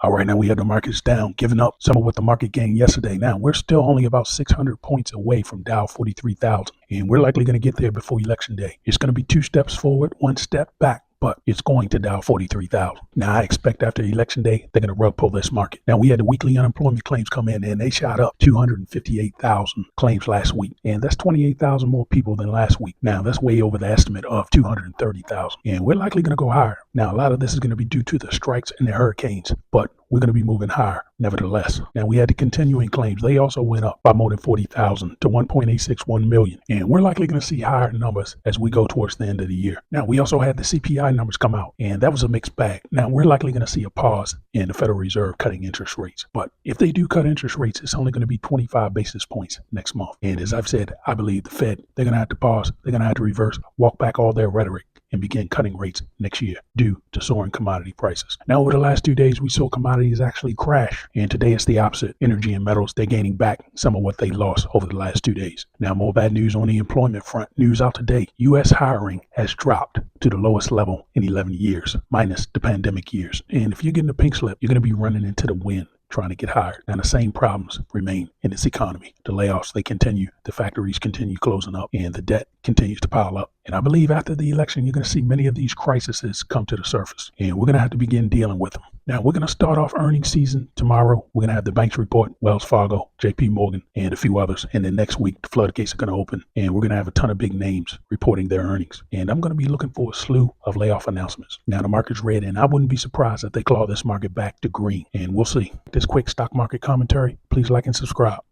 All right, now we have the markets down, giving up some of what the market gained yesterday. Now we're still only about 600 points away from Dow 43,000, and we're likely going to get there before election day. It's going to be 2 steps forward, 1 step back, but it's going to Dow 43,000. Now I expect after election day, they're going to rug pull this market. Now we had the weekly unemployment claims come in, and they shot up 258,000 claims last week, and that's 28,000 more people than last week. Now that's way over the estimate of 230,000, and we're likely going to go higher. Now a lot of this is going to be due to the strikes and the hurricanes, but we're going to be moving higher nevertheless. Now we had the continuing claims. They also went up by more than 40,000 to 1.861 million. And we're likely going to see higher numbers as we go towards the end of the year. Now we also had the CPI numbers come out, and that was a mixed bag. Now we're likely going to see a pause in the Federal Reserve cutting interest rates. But if they do cut interest rates, it's only going to be 25 basis points next month. And as I've said, I believe the Fed, they're going to have to pause. They're going to have to reverse, walk back all their rhetoric, and begin cutting rates next year due to soaring commodity prices. Now, over the last 2 days, we saw commodities actually crash, and today it's the opposite. Energy and metals, they're gaining back some of what they lost over the last 2 days. Now, more bad news on the employment front. News out today, U.S. hiring has dropped to the lowest level in 11 years, minus the pandemic years. And if you're getting a pink slip, you're going to be running into the wind trying to get hired. Now the same problems remain in this economy. The layoffs, they continue, the factories continue closing up, and the debt continues to pile up. And I believe after the election, you're going to see many of these crises come to the surface, and we're going to have to begin dealing with them. Now we're going to start off earnings season tomorrow. We're going to have the banks report, Wells Fargo, JP Morgan, and a few others. And then next week, the floodgates are going to open, and we're going to have a ton of big names reporting their earnings. And I'm going to be looking for a slew of layoff announcements. Now the market's red, and I wouldn't be surprised if they claw this market back to green, and we'll see. This quick stock market commentary, please like and subscribe.